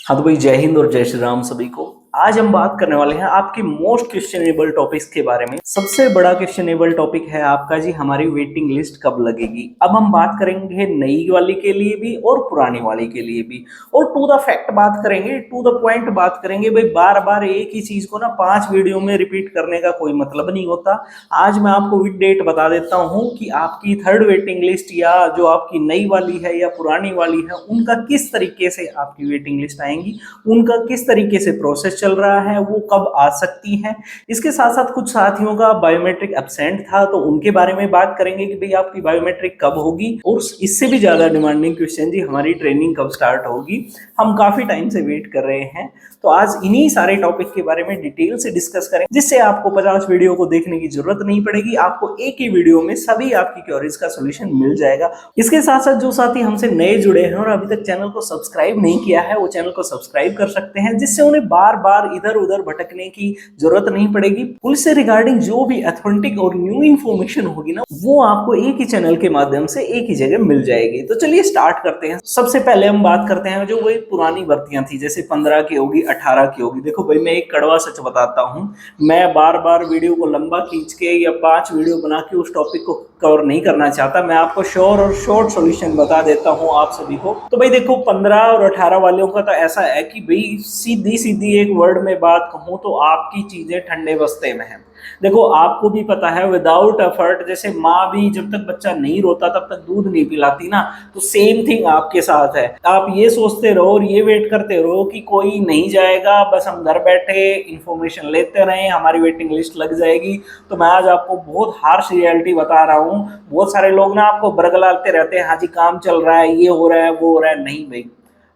हाँ तो भाई जय हिंद और जय श्री राम सभी को। आज हम बात करने वाले हैं आपके मोस्ट क्वेश्चनेबल टॉपिक्स के बारे में। सबसे बड़ा क्वेश्चनेबल टॉपिक है आपका जी हमारी वेटिंग लिस्ट कब लगेगी। अब हम बात करेंगे नई वाली के लिए भी और पुरानी वाली के लिए भी, और टू द फैक्ट बात करेंगे, टू द पॉइंट बात करेंगे। भाई बार बार एक ही चीज को ना 5 वीडियो में रिपीट करने का कोई मतलब नहीं होता। आज मैं आपको विद डेट बता देता हूं कि आपकी थर्ड वेटिंग लिस्ट या जो आपकी नई वाली है या पुरानी वाली है उनका किस तरीके से आपकी वेटिंग लिस्ट आएंगी, उनका किस तरीके से प्रोसेस चल रहा है, वो कब आ सकती हैं। इसके साथ साथ कुछ साथियों का बायोमेट्रिक एब्सेंट था तो उनके बारे में बात करेंगे कि भाई आपकी बायोमेट्रिक कब होगी, और इससे भी ज्यादा डिमांडिंग क्वेश्चन जी हमारी ट्रेनिंग कब स्टार्ट होगी। हम काफी टाइम से वेट कर रहे हैं, तो आज इन्हीं सारे टॉपिक के बारे में डिटेल से डिस्कस करें, जिससे आपको 50 वीडियो को देखने की जरूरत नहीं पड़ेगी। आपको एक ही वीडियो में सभी आपकी क्वेरीज का सोल्यूशन मिल जाएगा। इसके साथ साथ जो साथी हमसे नए जुड़े हैं और अभी तक चैनल को सब्सक्राइब नहीं किया है, वो चैनल को सब्सक्राइब कर सकते हैं, जिससे उन्हें बार बार इधर उधर भटकने की जरूरत नहीं पड़ेगी। पुलिस से रिगार्डिंग जो भी ऑथेंटिक और न्यू इन्फॉर्मेशन होगी ना, वो आपको एक ही चैनल के माध्यम से एक ही जगह मिल जाएगी। तो चलिए स्टार्ट करते हैं। सबसे पहले हम बात करते हैं जो वही पुरानी भर्तियां थी, जैसे 15 की होगी, 18 की होगी। देखो भाई मैं एक कड़वा सच बताता हूं, मैं बार बार वीडियो को लंबा खींच के या 5 वीडियो बना के उस टॉपिक को कवर नहीं करना चाहता। मैं आपको श्योर और शॉर्ट सॉल्यूशन बता देता हूं आप सभी को। तो भाई देखो 15 और 18 वालों का तो ऐसा है कि भाई सीधी सीधी एक वर्ड में बात कहूं तो आपकी चीजें ठंडे बस्ते में है। देखो आपको भी पता है विदाउट एफर्ट, जैसे माँ भी जब तक बच्चा नहीं रोता तब तक दूध नहीं पिलाती ना, तो सेम थिंग आपके साथ है। आप ये सोचते रहो और ये वेट करते रहो कि कोई नहीं जाएगा, बस हम घर बैठे इंफॉर्मेशन लेते रहे, हमारी वेटिंग लिस्ट लग जाएगी। तो मैं आज आपको बहुत हार्श रियलिटी बता रहा हूँ। बहुत सारे लोग ना आपको बरगलाते रहते हैं, हाँ जी काम चल रहा है, ये हो रहा है, वो हो रहा है। नहीं भाई,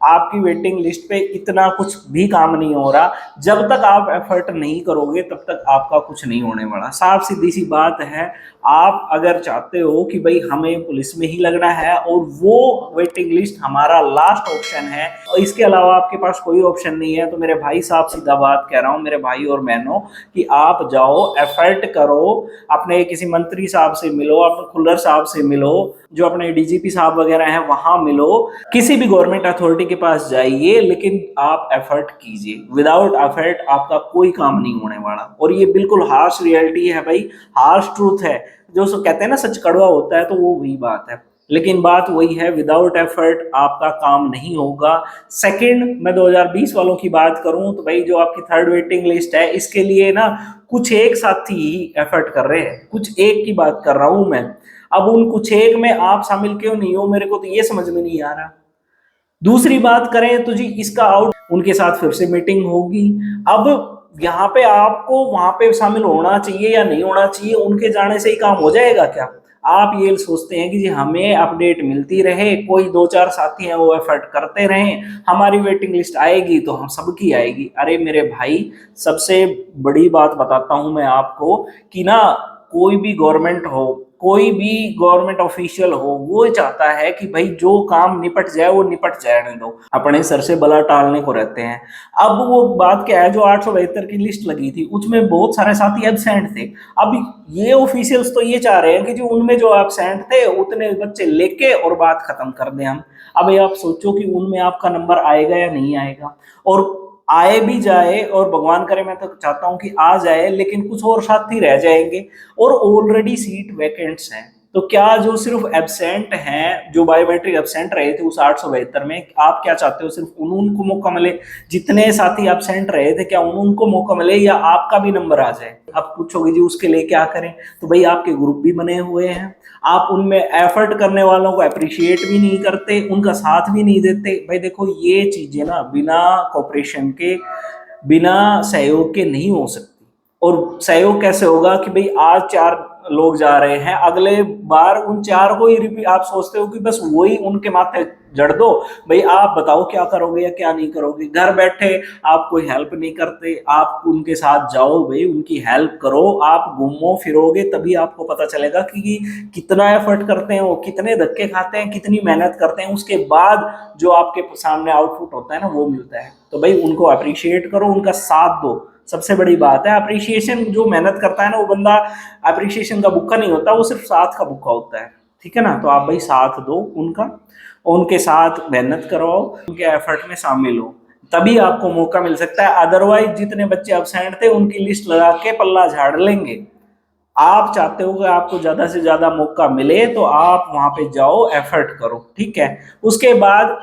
आपकी वेटिंग लिस्ट पे इतना कुछ भी काम नहीं हो रहा। जब तक आप एफर्ट नहीं करोगे तब तक आपका कुछ नहीं होने वाला। साफ सीधी सी बात है, आप अगर चाहते हो कि भाई हमें पुलिस में ही लगना है और वो वेटिंग लिस्ट हमारा लास्ट ऑप्शन है और इसके अलावा आपके पास कोई ऑप्शन नहीं है, तो मेरे भाई साहब सीधा बात कह रहा हूँ, मेरे भाई और बहनों, कि आप जाओ एफर्ट करो, अपने किसी मंत्री साहब से मिलो, अपने खुल्लर साहब से मिलो, जो अपने डीजीपी साहब वगैरह हैं वहां मिलो, किसी भी गवर्नमेंट अथॉरिटी के पास जाइए, लेकिन आप एफर्ट कीजिए। विदाउट एफर्ट आपका कोई काम नहीं होने वाला। और ये बिल्कुल हार्श रियलिटी है भाई, हार्श ट्रूथ है। जो कहते हैं ना सच कड़वा होता है, तो वो वही बात है। लेकिन बात वही है, विदाउट एफर्ट आपका काम नहीं होगा। सेकंड, मैं 2020 वालों की बात करूं तो भाई जो आपकी थर्ड वेटिंग लिस्ट है, इसके लिए ना कुछ एक साथी ही एफर्ट कर रहे हैं, कुछ एक की बात कर रहा हूं मैं। अब उन कुछ एक में आप शामिल क्यों नहीं हो, मेरे को तो ये समझ में नहीं आ रहा। दूसरी बात करें तो जी इसका आउट, उनके साथ फिर से मीटिंग होगी। अब यहाँ पे आपको वहां पे शामिल होना चाहिए या नहीं होना चाहिए, उनके जाने से ही काम हो जाएगा क्या? आप ये सोचते हैं कि जी हमें अपडेट मिलती रहे, कोई 2-4 साथी हैं वो एफर्ट करते रहें, हमारी वेटिंग लिस्ट आएगी तो हम सबकी आएगी। अरे मेरे भाई, सबसे बड़ी बात बताता हूं मैं आपको कि ना कोई भी गवर्नमेंट हो, कोई भी गवर्नमेंट ऑफिशियल हो, वो चाहता है कि भाई जो काम निपट जाए वो निपट जाने दो, अपने सर से बला टालने को रहते हैं। अब वो बात क्या है, जो 872 की लिस्ट लगी थी उसमें बहुत सारे साथी एब्सेंट थे। अब ये ऑफिशियल्स तो ये चाह रहे हैं कि जो उनमें जो एब्सेंट थे उतने बच्चे लेके और बात खत्म कर दें हम। अब ये आप सोचो कि उनमें आपका नंबर आएगा या नहीं आएगा, और आए भी जाए, और भगवान करे मैं तो चाहता हूं कि आ जाए, लेकिन कुछ और साथी रह जाएंगे और ऑलरेडी सीट वैकेंट्स हैं। तो क्या जो सिर्फ एब्सेंट हैं, जो बायोमेट्रिक एब्सेंट रहे थे उस 872 में, आप क्या चाहते हो सिर्फ उनको मौका मिले? जितने साथी एब्सेंट रहे थे क्या उनको मौका मिले, या आपका भी नंबर आ जाए? आप पूछोगे जी उसके लिए क्या करें, तो भाई आपके ग्रुप भी बने हुए हैं, आप उनमें एफर्ट करने वालों को अप्रिशिएट भी नहीं करते, उनका साथ भी नहीं देते। भाई देखो ये चीजें ना बिना कोऑपरेशन के, बिना सहयोग के नहीं हो सकती। और सहयोग कैसे होगा कि भाई आज 4 लोग जा रहे हैं, अगले बार उन 4 को ही रिपीट, आप सोचते हो कि बस वही उनके माथे जड़ दो। भाई आप बताओ क्या करोगे या क्या नहीं करोगे? घर बैठे आप कोई हेल्प नहीं करते, आप उनके साथ जाओ भाई, उनकी हेल्प करो। आप घूमो फिरोगे तभी आपको पता चलेगा कि कितना एफर्ट करते हैं वो, कितने धक्के खाते हैं, कितनी मेहनत करते हैं, उसके बाद जो आपके सामने आउटपुट होता है ना वो मिलता है। तो भाई उनको अप्रिशिएट करो, उनका साथ दो। सबसे बड़ी बात है अप्रिशिएशन, जो मेहनत करता है ना वो बंदा अप्रिशिएशन का भुक्खा नहीं होता, वो सिर्फ साथ का भुक्खा होता है। ठीक है ना? तो आप भाई साथ दो उनका, उनके साथ मेहनत करवाओ, उनके एफर्ट में शामिल हो। तभी आपको मौका मिल सकता है, अदरवाइज जितने बच्चे अब्सेंट थे उनकी लिस्ट लगा के पल्ला झाड़ लेंगे। आप चाहते हो कि आपको ज्यादा से ज्यादा मौका मिले तो आप वहां पे जाओ, एफर्ट करो, ठीक है। उसके बाद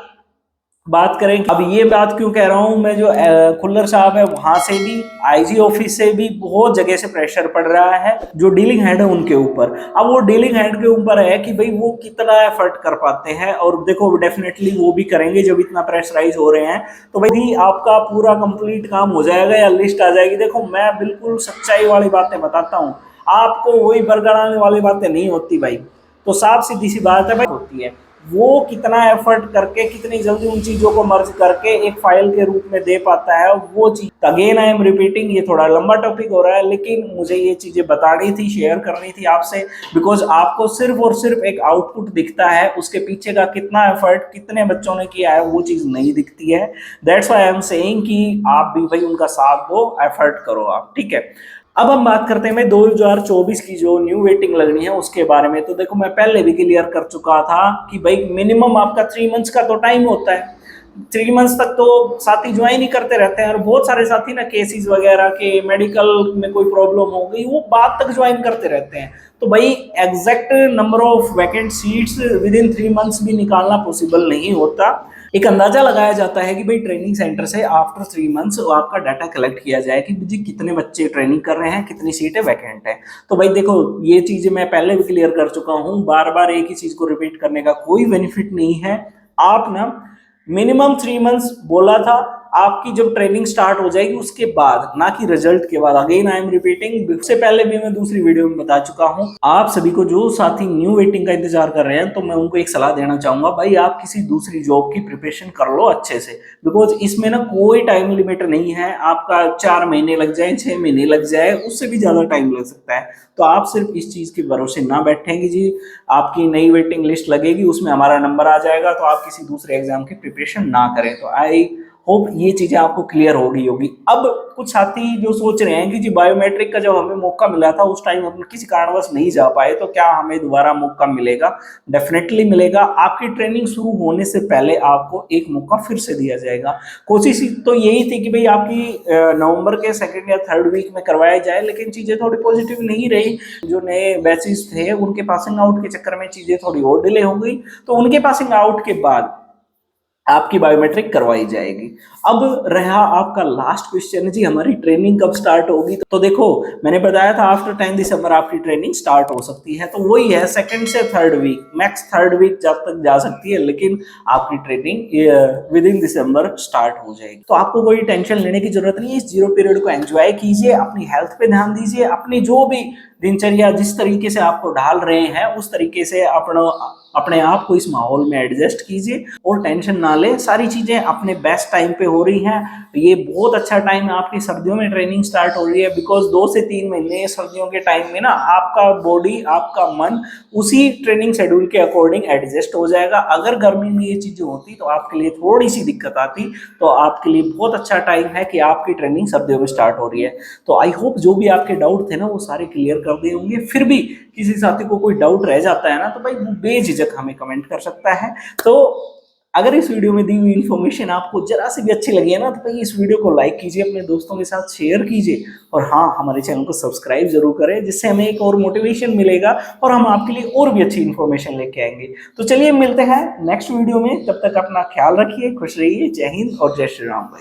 बात करें, अब ये बात क्यों कह रहा हूं मैं, जो खुल्लर साहब है वहां से भी, आईजी ऑफिस से भी बहुत जगह से प्रेशर पड़ रहा है जो डीलिंग हेड है उनके ऊपर। अब वो डीलिंग हेड के ऊपर है कि भाई वो कितना एफर्ट कर पाते हैं, और देखो डेफिनेटली वो भी करेंगे जब इतना प्रेशराइज हो रहे हैं। तो भाई आपका पूरा कंप्लीट काम हो जाएगा या लिस्ट आ जाएगी। देखो मैं बिल्कुल सच्चाई वाली बातें बताता हूँ आपको, वही बरगड़ाने वाली बातें नहीं होती भाई। तो साफ सीधी सी बात है भाई, होती है वो कितना एफर्ट करके कितनी जल्दी उन चीजों को मर्ज करके एक फाइल के रूप में दे पाता है वो चीज। अगेन आई एम रिपीटिंग, ये थोड़ा लंबा टॉपिक हो रहा है लेकिन मुझे ये चीजें बतानी थी, शेयर करनी थी आपसे, बिकॉज आपको सिर्फ और सिर्फ एक आउटपुट दिखता है, उसके पीछे का कितना एफर्ट कितने बच्चों ने किया है वो चीज नहीं दिखती है। That's why I am saying कि आप भी भाई उनका साथ दो, एफर्ट करो आप, ठीक है। अब हम बात करते हैं 2024 की जो न्यू वेटिंग लगनी है उसके बारे में। तो देखो मैं पहले भी क्लियर कर चुका था कि भाई मिनिमम आपका 3 मंथ्स का तो टाइम होता है। 3 मंथ्स तक तो साथी ज्वाइन ही करते रहते हैं, और बहुत सारे साथी ना केसेस वगैरह के, मेडिकल में कोई प्रॉब्लम हो गई वो बाद तक ज्वाइन करते रहते हैं। तो भाई exact number of vacant seats with in 3 months भी निकालना पॉसिबल नहीं होता। एक अंदाजा लगाया जाता है कि भाई ट्रेनिंग सेंटर से आफ्टर 3 मंथ्स आपका डाटा कलेक्ट किया जाए कि जी कितने बच्चे ट्रेनिंग कर रहे हैं, कितनी सीटें वैकेंट है। तो भाई देखो ये चीजें मैं पहले भी क्लियर कर चुका हूँ, बार बार एक ही चीज को रिपीट करने का कोई बेनिफिट नहीं है। आप ना मिनिमम 3 मंथ्स बोला था, आपकी जब ट्रेनिंग स्टार्ट हो जाएगी उसके बाद, ना कि रिजल्ट के बाद। अगेन आई एम रिपीटिंग, इससे पहले भी मैं दूसरी वीडियो में बता चुका हूं। आप सभी को जो साथी न्यू वेटिंग का इंतजार कर रहे हैं तो मैं उनको एक सलाह देना चाहूंगा, भाई आप किसी दूसरी जॉब की प्रिपरेशन कर लो अच्छे से, बिकॉज इसमें ना कोई टाइम लिमिट नहीं है। आपका 4 महीने लग जाए, 6 महीने लग जाए, उससे भी ज्यादा टाइम लग सकता है। तो आप सिर्फ इस चीज के भरोसे ना बैठेंगे जी आपकी नई वेटिंग लिस्ट लगेगी उसमें हमारा नंबर आ जाएगा तो आप किसी दूसरे एग्जाम की प्रिपरेशन ना करें। तो आई होप ये चीजें आपको क्लियर होगी। अब कुछ साथी जो सोच रहे हैं कि जी बायोमेट्रिक का जब हमें मौका मिला था उस टाइम हम किसी कारणवश नहीं जा पाए, तो क्या हमें दोबारा मौका मिलेगा? डेफिनेटली मिलेगा। आपकी ट्रेनिंग शुरू होने से पहले आपको एक मौका फिर से दिया जाएगा। कोशिश तो यही थी कि भाई आपकी नवंबर के 2nd या 3rd वीक में करवाया जाए, लेकिन चीजें थोड़ी पॉजिटिव नहीं रही। जो नए बैचेस थे उनके पासिंग आउट के चक्कर में चीजें थोड़ी और डिले हो गई, तो उनके पासिंग आउट के बाद आपकी बायोमेट्रिक करवाई जाएगी। अब रहा आपका लास्ट क्वेश्चन जी, हमारी ट्रेनिंग कब स्टार्ट होगी? तो देखो मैंने बताया था आफ्टर 10 दिसंबर आपकी ट्रेनिंग स्टार्ट हो सकती है, तो वही है 2nd से 3rd week, max 3rd week जब तक जा सकती है, लेकिन आपकी training with in December start हो जाएगी। तो आपको कोई टेंशन लेने की जरूरत नहीं है, इस 0 पीरियड को एंजॉय कीजिए, अपनी हेल्थ पे ध्यान दीजिए, अपनी जो भी दिनचर्या जिस तरीके से आपको ढाल रहे हैं उस तरीके से अपने आप को इस माहौल में एडजस्ट कीजिए और टेंशन ना लें। सारी चीजें अपने बेस्ट टाइम पे हो रही हैं। ये बहुत अच्छा टाइम है, आपकी सर्दियों में ट्रेनिंग स्टार्ट हो रही है, बिकॉज 2 से 3 महीने सर्दियों के टाइम में ना आपका बॉडी आपका मन उसी ट्रेनिंग शेड्यूल के अकॉर्डिंग एडजस्ट हो जाएगा। अगर गर्मी में ये चीजें होती तो आपके लिए थोड़ी सी दिक्कत आती, तो आपके लिए बहुत अच्छा टाइम है कि आपकी ट्रेनिंग सर्दियों में स्टार्ट हो रही है। तो आई होप जो भी आपके डाउट थे ना वो सारे क्लियर कर दिए होंगे। फिर भी किसी साथी को कोई डाउट रह जाता है ना तो भाई वो बेझिझक हमें कमेंट कर सकता है। तो अगर इस वीडियो में दी हुई इन्फॉर्मेशन आपको जरा सी भी अच्छी लगी है ना तो भाई इस वीडियो को लाइक कीजिए, अपने दोस्तों के साथ शेयर कीजिए, और हाँ हमारे चैनल को सब्सक्राइब जरूर करें, जिससे हमें एक और मोटिवेशन मिलेगा और हम आपके लिए और भी अच्छी इन्फॉर्मेशन लेके आएंगे। तो चलिए मिलते हैं नेक्स्ट वीडियो में, तब तक अपना ख्याल रखिए, खुश रहिए, जय हिंद और जय श्री राम भाई।